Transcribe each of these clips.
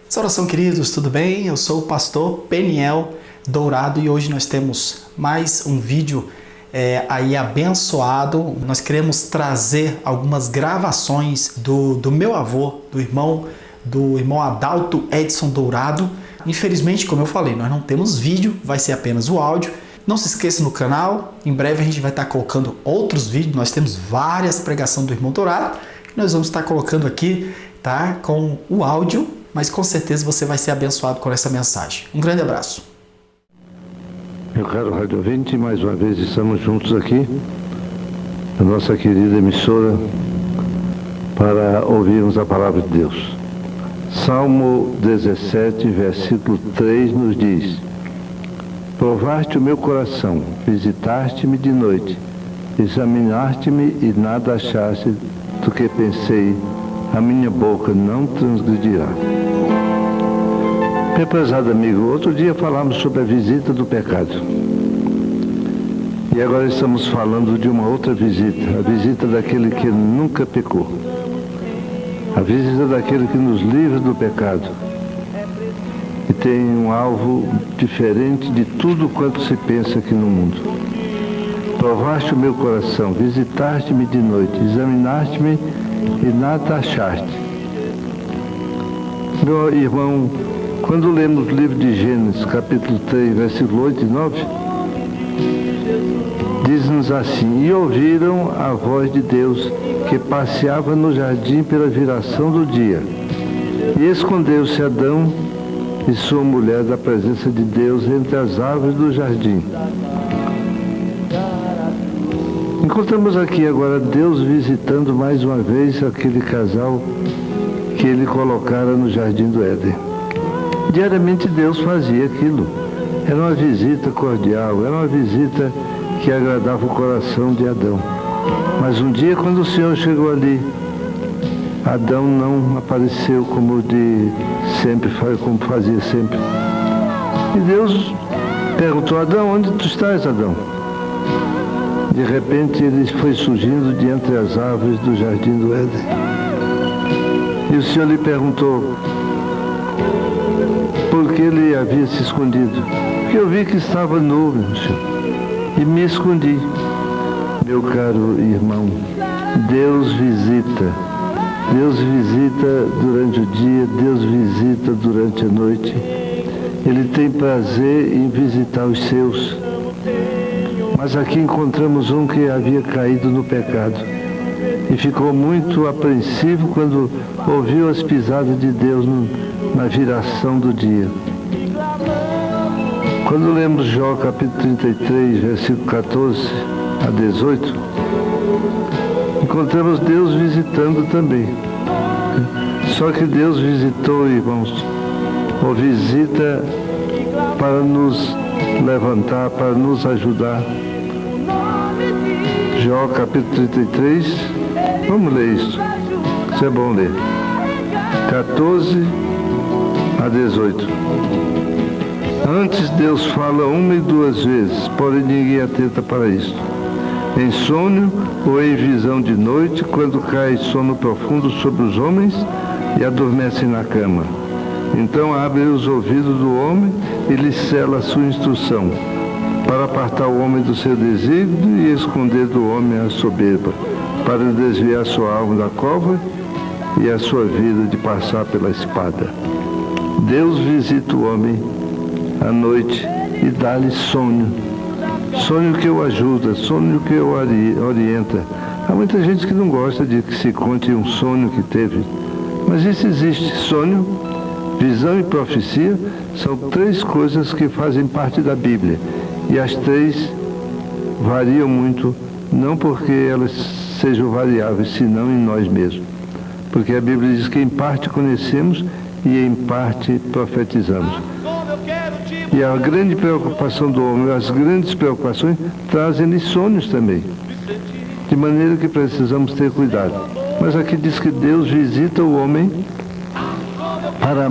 Saudação, queridos, tudo bem? Eu sou o pastor Peniel Dourado e hoje nós temos mais um vídeo aí abençoado. Nós queremos trazer algumas gravações do meu avô, do irmão Adalto Edson Dourado. Infelizmente, como eu falei, nós não temos vídeo, vai ser apenas o áudio. Não se esqueça no canal, em breve a gente vai estar colocando outros vídeos. Nós temos várias pregações do irmão Dourado que nós vamos estar colocando aqui, tá? Com o áudio. Mas com certeza você vai ser abençoado com essa mensagem. Um grande abraço. Meu caro rádio ouvinte, mais uma vez estamos juntos aqui, na nossa querida emissora, para ouvirmos a palavra de Deus. Salmo 17, versículo 3 nos diz: Provaste o meu coração, visitaste-me de noite, examinaste-me e nada achaste do que pensei, a minha boca não transgredirá. Meu prezado amigo, outro dia falamos sobre a visita do pecado. E agora estamos falando de uma outra visita, a visita daquele que nunca pecou. A visita daquele que nos livra do pecado. E tem um alvo diferente de tudo quanto se pensa aqui no mundo. Provaste o meu coração, visitaste-me de noite, examinaste-me e nada achaste. Meu irmão, quando lemos o livro de Gênesis, capítulo 3, versículo 8 e 9, diz-nos assim: E ouviram a voz de Deus, que passeava no jardim pela viração do dia. E escondeu-se Adão e sua mulher da presença de Deus entre as árvores do jardim. Encontramos aqui agora Deus visitando mais uma vez aquele casal que ele colocara no jardim do Éden. Diariamente Deus fazia aquilo. Era uma visita cordial, era uma visita que agradava o coração de Adão. Mas um dia, quando o Senhor chegou ali, Adão não apareceu como de sempre, como fazia sempre. E Deus perguntou: Adão, onde tu estás, Adão? De repente ele foi surgindo de entre as árvores do jardim do Éden. E o Senhor lhe perguntou por que ele havia se escondido. Porque eu vi que estava nu, Senhor, e me escondi. Meu caro irmão, Deus visita. Deus visita durante o dia, Deus visita durante a noite. Ele tem prazer em visitar os seus. Mas aqui encontramos um que havia caído no pecado e ficou muito apreensivo quando ouviu as pisadas de Deus na viração do dia. Quando lemos Jó capítulo 33, versículo 14 a 18, encontramos Deus visitando também. Só que Deus visitou, irmãos, ou visita para nos levantar, para nos ajudar. Jó capítulo 33, vamos ler isso, isso é bom ler, 14 a 18. Antes Deus fala uma e duas vezes, porém ninguém atenta para isso. Em sonho ou em visão de noite, quando cai sono profundo sobre os homens e adormecem na cama. Então abre os ouvidos do homem e lhe sela a sua instrução, para apartar o homem do seu desígnio e esconder do homem a soberba, para desviar sua alma da cova e a sua vida de passar pela espada. Deus visita o homem à noite e dá-lhe sonho. Sonho que o ajuda, sonho que o orienta. Há muita gente que não gosta de que se conte um sonho que teve, mas isso existe. Sonho, visão e profecia são três coisas que fazem parte da Bíblia. E as três variam muito, não porque elas sejam variáveis, senão em nós mesmos. Porque a Bíblia diz que em parte conhecemos e em parte profetizamos. E a grande preocupação do homem, as grandes preocupações, trazem-lhe sonhos também. De maneira que precisamos ter cuidado. Mas aqui diz que Deus visita o homem para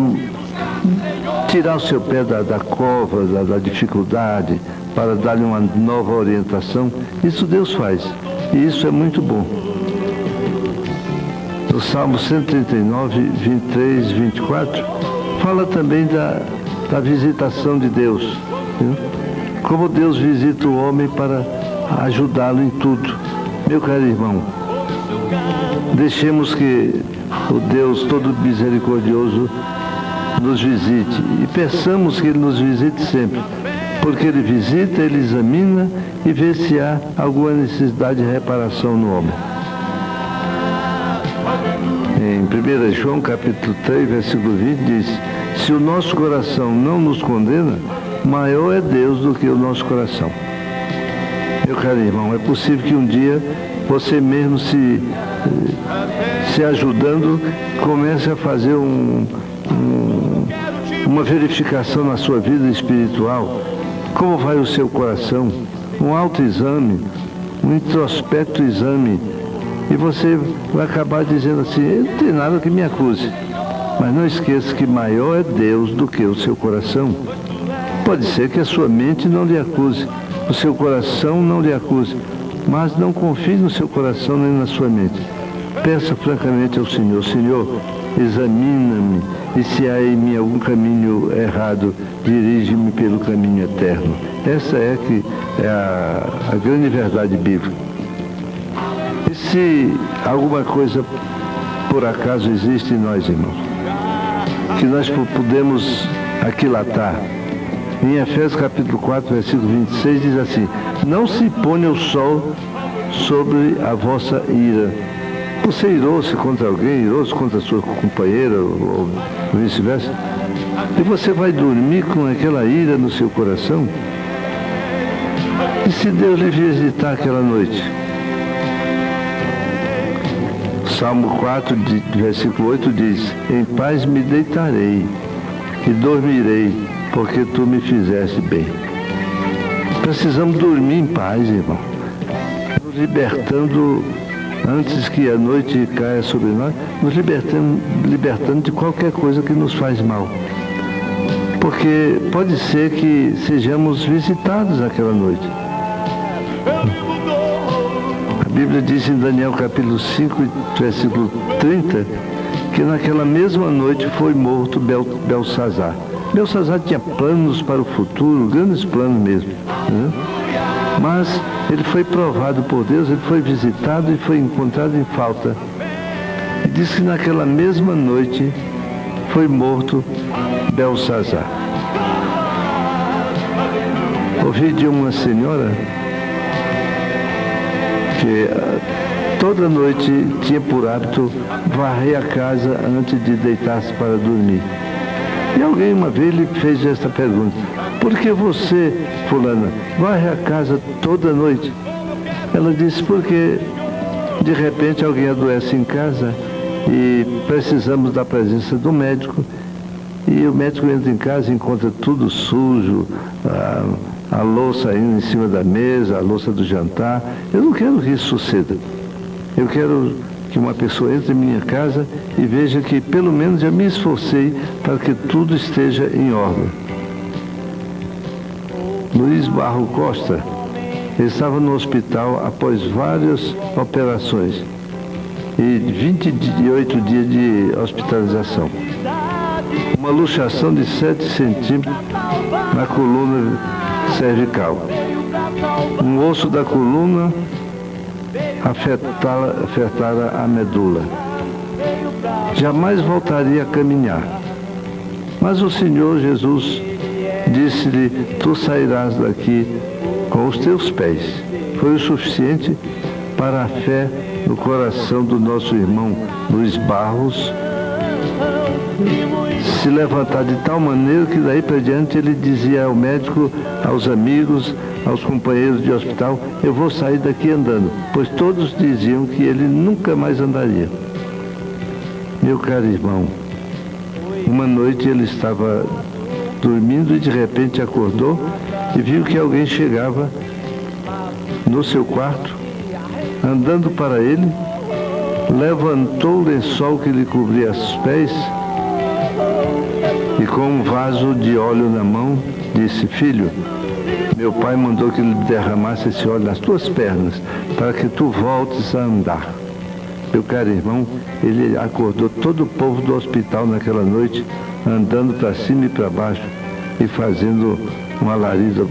tirar o seu pé da cova, da dificuldade, para dar-lhe uma nova orientação. Isso Deus faz. E isso é muito bom. No Salmo 139, 23, 24, fala também da visitação de Deus, viu? Como Deus visita o homem para ajudá-lo em tudo. Meu caro irmão, deixemos que o Deus todo misericordioso nos visite e peçamos que Ele nos visite sempre, porque Ele visita, Ele examina e vê se há alguma necessidade de reparação no homem. Em 1 João capítulo 3, versículo 20 diz: se o nosso coração não nos condena, maior é Deus do que o nosso coração. Meu caro irmão, é possível que um dia você mesmo se ajudando, comece a fazer uma verificação na sua vida espiritual. Como vai o seu coração? Um autoexame, um introspecto exame. E você vai acabar dizendo assim: não tem nada que me acuse. Mas não esqueça que maior é Deus do que o seu coração. Pode ser que a sua mente não lhe acuse, o seu coração não lhe acuse, mas não confie no seu coração nem na sua mente. Peça francamente ao Senhor: Senhor, examina-me, e se há em mim algum caminho errado, dirige-me pelo caminho eterno. Essa é a grande verdade bíblica. E se alguma coisa por acaso existe em nós, irmãos, que nós podemos aquilatar, em Efésios capítulo 4, versículo 26, diz assim: não se ponha o sol sobre a vossa ira. Você irou-se contra alguém, irou-se contra a sua companheira, ou vice-versa, e você vai dormir com aquela ira no seu coração? E se Deus lhe visitar aquela noite? Salmo 4, versículo 8 diz: em paz me deitarei e dormirei, porque tu me fizeste bem. Precisamos dormir em paz, irmão, nos libertando antes que a noite caia sobre nós, nos libertando de qualquer coisa que nos faz mal. Porque pode ser que sejamos visitados naquela noite. A Bíblia diz em Daniel capítulo 5, versículo 30, que naquela mesma noite foi morto Belsazar. Belsazar tinha planos para o futuro, grandes planos mesmo, né? Mas ele foi provado por Deus, ele foi visitado e foi encontrado em falta. E diz que naquela mesma noite foi morto Belsazar. Ouvi de uma senhora que toda noite tinha por hábito varrer a casa antes de deitar-se para dormir. E alguém uma vez lhe fez esta pergunta: por que você, fulana, varre a casa toda noite? Ela disse: porque de repente alguém adoece em casa e precisamos da presença do médico, e o médico entra em casa e encontra tudo sujo, a louça ainda em cima da mesa, a louça do jantar. Eu não quero que isso suceda. Eu quero que uma pessoa entre em minha casa e veja que pelo menos já me esforcei para que tudo esteja em ordem. Luiz Barro Costa estava no hospital após várias operações e 28 dias de hospitalização. Uma luxação de 7 centímetros na coluna cervical. Um osso da coluna afetara a medula. Jamais voltaria a caminhar. Mas o Senhor Jesus disse-lhe: tu sairás daqui com os teus pés. Foi o suficiente para a fé no coração do nosso irmão Luiz Barros se levantar de tal maneira que daí para diante ele dizia ao médico, aos amigos, aos companheiros de hospital: eu vou sair daqui andando, pois todos diziam que ele nunca mais andaria. Meu caro irmão, uma noite ele estava dormindo e de repente acordou e viu que alguém chegava no seu quarto, andando para ele, levantou o lençol que lhe cobria os pés e com um vaso de óleo na mão disse: filho, meu pai mandou que ele derramasse esse óleo nas tuas pernas para que tu voltes a andar. Meu caro irmão, ele acordou todo o povo do hospital naquela noite andando para cima e para baixo e fazendo um alarido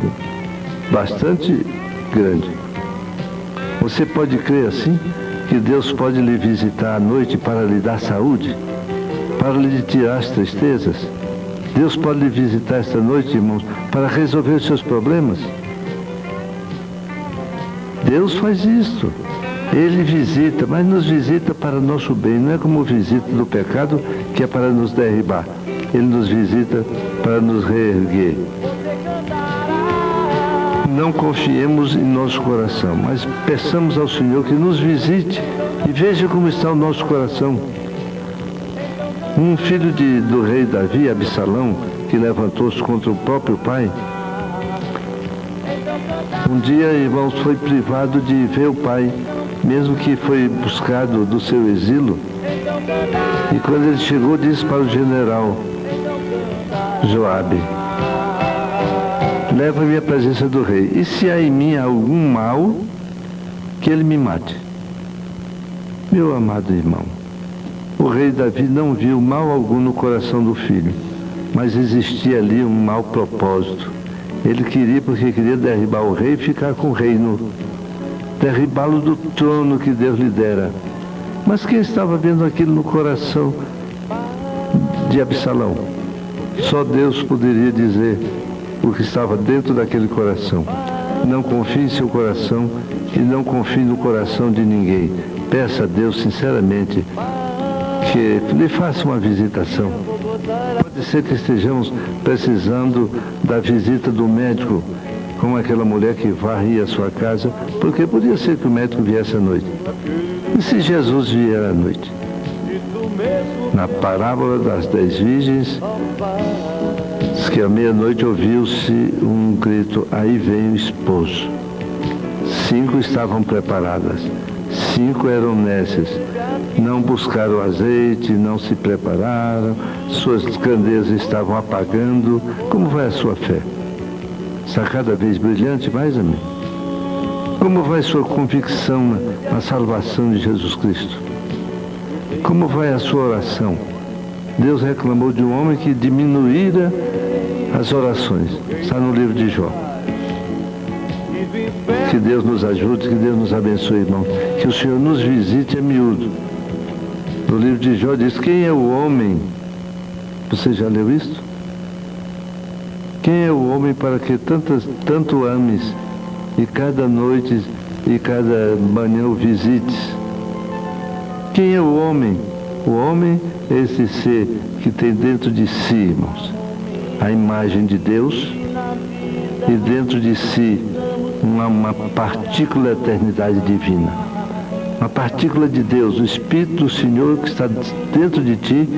bastante grande. Você pode crer assim que Deus pode lhe visitar à noite para lhe dar saúde, para lhe tirar as tristezas? Deus pode lhe visitar esta noite, irmãos, para resolver os seus problemas? Deus faz isso. Ele visita, mas nos visita para nosso bem. Não é como visita do pecado, que é para nos derribar. Ele nos visita para nos reerguer. Não confiemos em nosso coração, mas peçamos ao Senhor que nos visite e veja como está o nosso coração. Um filho do rei Davi, Absalão, que levantou-se contra o próprio pai, um dia, irmãos, foi privado de ver o pai, mesmo que foi buscado do seu exílio. E quando ele chegou, disse para o general Joabe: leva-me à presença do rei, e se há em mim algum mal, que ele me mate. Meu amado irmão, o rei Davi não viu mal algum no coração do filho, mas existia ali um mau propósito. Ele queria, porque queria derribar o rei e ficar com o reino, derribá-lo do trono que Deus lhe dera. Mas quem estava vendo aquilo no coração de Absalão? Só Deus poderia dizer o que estava dentro daquele coração. Não confie em seu coração e não confie no coração de ninguém. Peça a Deus sinceramente que lhe faça uma visitação. Pode ser que estejamos precisando da visita do médico, como aquela mulher que varria a sua casa, porque podia ser que o médico viesse à noite. E se Jesus vier à noite? Na parábola das 10 virgens, diz que à meia-noite ouviu-se um grito: aí vem o esposo. 5 estavam preparadas, 5 eram nécias. Não buscaram azeite, não se prepararam, suas candeias estavam apagando. Como vai a sua fé? Está cada vez brilhante mais, amém? Como vai sua convicção na salvação de Jesus Cristo? Como vai a sua oração? Deus reclamou de um homem que diminuíra as orações. Está no livro de Jó. Que Deus nos ajude, que Deus nos abençoe, irmão. Que o Senhor nos visite a miúdo. No livro de Jó diz: quem é o homem? Você já leu isso? Quem é o homem para que tanto ames e cada noite e cada manhã o visites? Quem é o homem? O homem é esse ser que tem dentro de si, irmãos, a imagem de Deus e dentro de si uma partícula da eternidade divina. Uma partícula de Deus, o Espírito do Senhor que está dentro de ti,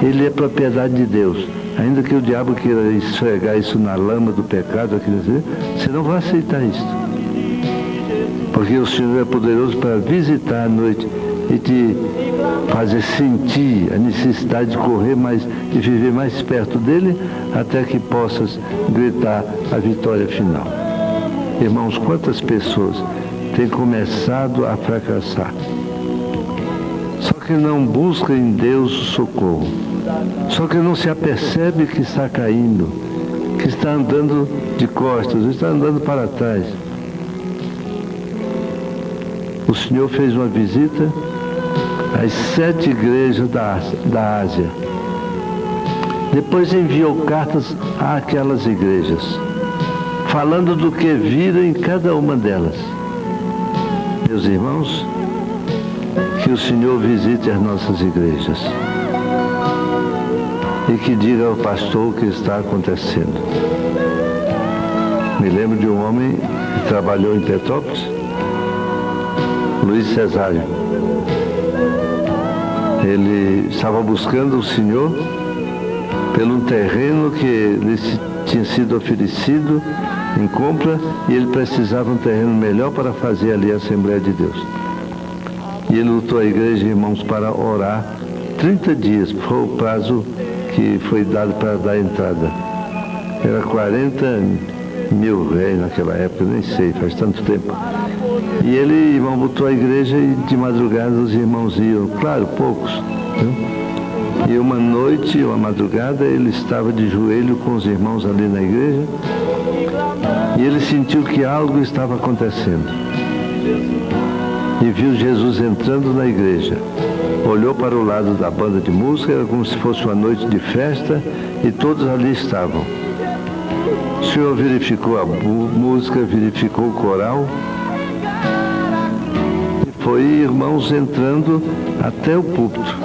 ele é propriedade de Deus. Ainda que o diabo queira esfregar isso na lama do pecado, você não vai aceitar isso. Porque o Senhor é poderoso para visitar à noite e te fazer sentir a necessidade de correr mais e viver mais perto dele, até que possas gritar a vitória final. Irmãos, quantas pessoas têm começado a fracassar, só que não busca em Deus o socorro, só que não se apercebe que está caindo, que está andando de costas, está andando para trás. O Senhor fez uma visita às 7 igrejas da Ásia. Depois enviou cartas àquelas igrejas, falando do que vira em cada uma delas. Meus irmãos, que o Senhor visite as nossas igrejas e que diga ao pastor o que está acontecendo. Me lembro de um homem que trabalhou em Petrópolis, Luiz Cesário. Ele estava buscando o Senhor pelo terreno que lhe tinha sido oferecido em compra, e ele precisava um terreno melhor para fazer ali a Assembleia de Deus. E ele lutou a igreja, irmãos, para orar 30 dias, foi o prazo que foi dado para dar entrada. Era 40 mil réis naquela época, nem sei, faz tanto tempo. E ele, irmão, botou a igreja e de madrugada os irmãos iam, claro, poucos, né? E uma noite, uma madrugada, ele estava de joelho com os irmãos ali na igreja e ele sentiu que algo estava acontecendo. E viu Jesus entrando na igreja. Olhou para o lado da banda de música, era como se fosse uma noite de festa e todos ali estavam. O Senhor verificou a música, verificou o coral. E foi irmãos entrando até o púlpito.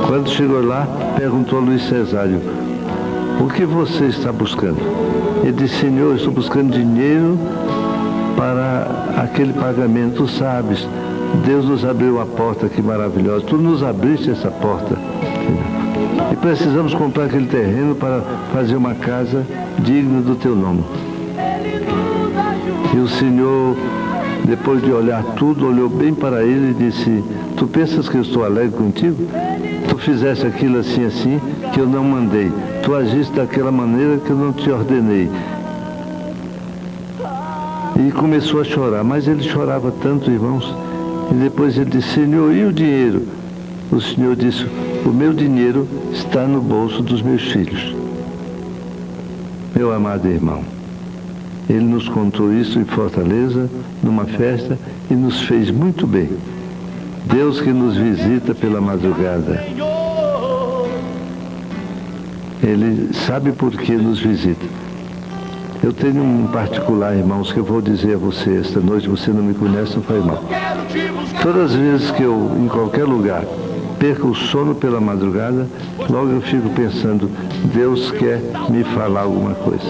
Quando chegou lá, perguntou a Luiz Cesário: o que você está buscando? Ele disse: Senhor, eu estou buscando dinheiro para aquele pagamento, sabes? Deus nos abriu uma porta aqui maravilhosa. Tu nos abriste essa porta. E precisamos comprar aquele terreno para fazer uma casa digna do teu nome. E o Senhor, depois de olhar tudo, olhou bem para ele e disse: tu pensas que eu estou alegre contigo? Tu fizeste aquilo assim, assim, que eu não mandei. Tu agiste daquela maneira que eu não te ordenei. E começou a chorar, mas ele chorava tanto, irmãos. E depois ele disse: Senhor, e o dinheiro? O Senhor disse: o meu dinheiro está no bolso dos meus filhos. Meu amado irmão, ele nos contou isso em Fortaleza, numa festa, e nos fez muito bem. Deus que nos visita pela madrugada. Ele sabe por que nos visita. Eu tenho um particular, irmãos, que eu vou dizer a você esta noite. Você não me conhece, não faz mal. Todas as vezes que eu, em qualquer lugar, perco o sono pela madrugada, logo eu fico pensando: Deus quer me falar alguma coisa.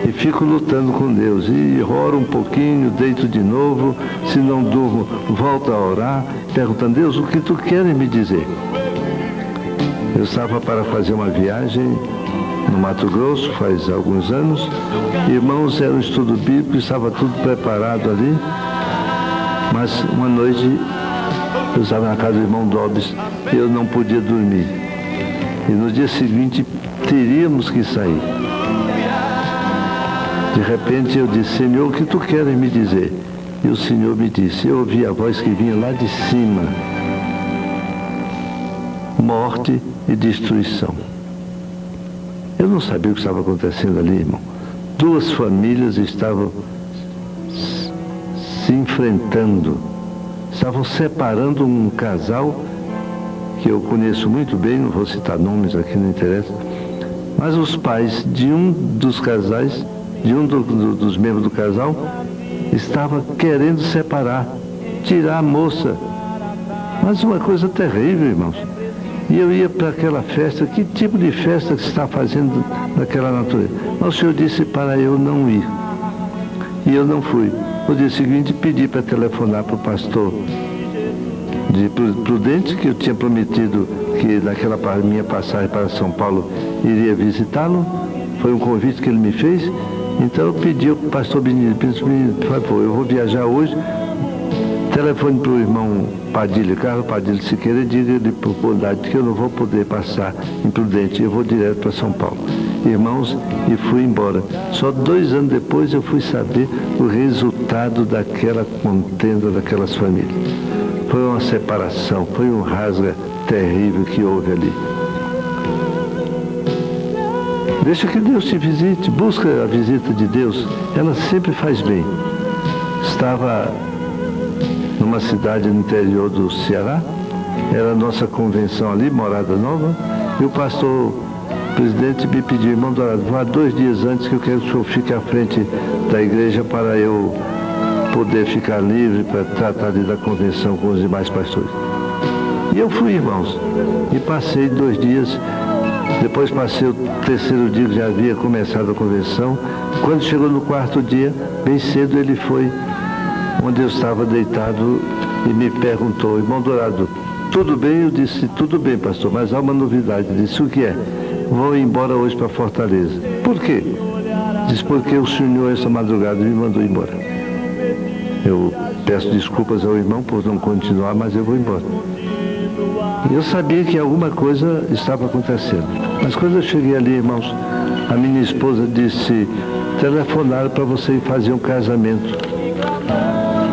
E fico lutando com Deus. E oro um pouquinho, deito de novo. Se não durmo, volto a orar, perguntando: Deus, o que tu queres me dizer? Eu estava para fazer uma viagem no Mato Grosso, faz alguns anos. Irmãos, era um estudo bíblico, estava tudo preparado ali. Mas uma noite, eu estava na casa do irmão Dobbs e eu não podia dormir. E no dia seguinte, teríamos que sair. De repente eu disse: Senhor, o que tu queres me dizer? E o Senhor me disse, eu ouvi a voz que vinha lá de cima: morte e destruição. Eu não sabia o que estava acontecendo ali, irmão. Duas famílias estavam se enfrentando, estavam separando um casal que eu conheço muito bem, não vou citar nomes aqui, não interessa, mas os pais de um dos casais, de um dos membros do casal, estava querendo separar, tirar a moça. Mas uma coisa terrível, irmãos. E eu ia para aquela festa. Que tipo de festa que se está fazendo naquela natureza? Mas o Senhor disse para eu não ir. E eu não fui. No dia seguinte pedi para telefonar para o pastor de Prudente, que eu tinha prometido que naquela minha passagem para São Paulo iria visitá-lo. Foi um convite que ele me fez. Então eu pedi ao pastor Benito, por favor, eu vou viajar hoje. Telefone para o irmão Padilha, Carlos Padilha Siqueira, e diga-lhe por bondade que eu não vou poder passar em Prudente, eu vou direto para São Paulo. Irmãos, e fui embora. Só 2 anos depois eu fui saber o resultado daquela contenda daquelas famílias. Foi uma separação, foi um rasga terrível que houve ali. Deixa que Deus te visite, busca a visita de Deus, ela sempre faz bem. Estava numa cidade no interior do Ceará, era a nossa convenção ali, Morada Nova, e o pastor presidente me pediu: irmão Dourado, vá 2 dias antes que eu quero que o senhor fique à frente da igreja para eu poder ficar livre para tratar da convenção com os demais pastores. E eu fui, irmãos, e passei 2 dias. Depois passei o 3º dia que já havia começado a convenção. Quando chegou no 4º dia, bem cedo, ele foi onde eu estava deitado e me perguntou: irmão Dourado, tudo bem? Eu disse: tudo bem, pastor, mas há uma novidade. Ele disse: o que é? Vou embora hoje para Fortaleza. Por quê? Disse: porque o senhor essa madrugada me mandou embora. Eu peço desculpas ao irmão por não continuar, mas eu vou embora. Eu sabia que alguma coisa estava acontecendo. Mas quando eu cheguei ali, irmãos, a minha esposa disse: telefonaram para você ir fazer um casamento.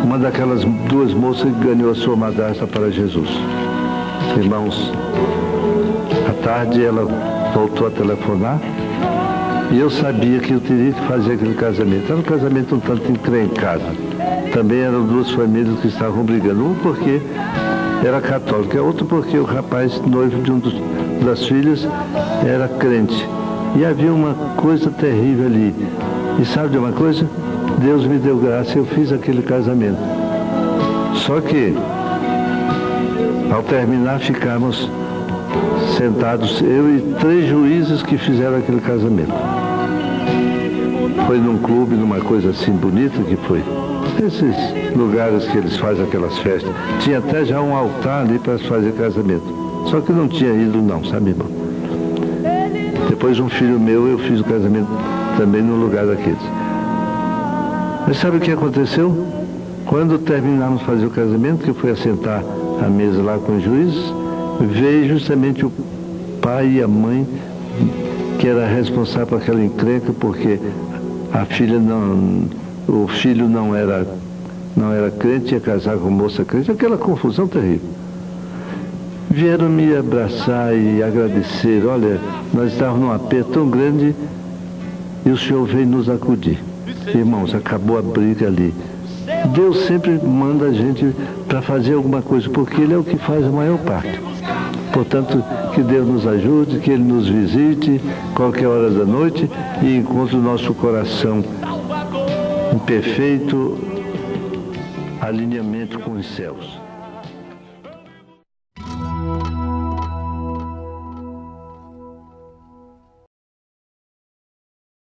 Uma daquelas 2 moças que ganhou a sua madrasta para Jesus. Irmãos, tarde ela voltou a telefonar e eu sabia que eu teria que fazer aquele casamento. Era um casamento um tanto encrencado. Também eram duas famílias que estavam brigando. Um porque era católico, e outro porque o rapaz noivo de das filhas era crente. E havia uma coisa terrível ali. E sabe de uma coisa? Deus me deu graça e eu fiz aquele casamento. Só que, ao terminar, ficamos sentados, eu e 3 juízes que fizeram aquele casamento. Foi num clube, numa coisa assim bonita que foi. Esses lugares que eles fazem aquelas festas. Tinha até já um altar ali para fazer casamento. Só que não tinha ido não, sabe, irmão? Depois um filho meu, eu fiz o casamento também no lugar daqueles. Mas sabe o que aconteceu? Quando terminamos de fazer o casamento, que eu fui assentar à mesa lá com os juízes, veio justamente o pai e a mãe, que era responsável por aquela encrenca, porque a filha o filho não era crente, ia casar com moça crente, aquela confusão terrível. Vieram me abraçar e agradecer. Olha, nós estávamos num aperto tão grande e o Senhor veio nos acudir. Irmãos, acabou a briga ali. Deus sempre manda a gente para fazer alguma coisa, porque Ele é o que faz a maior parte. Portanto, que Deus nos ajude, que Ele nos visite qualquer hora da noite e encontre o nosso coração em perfeito alinhamento com os céus.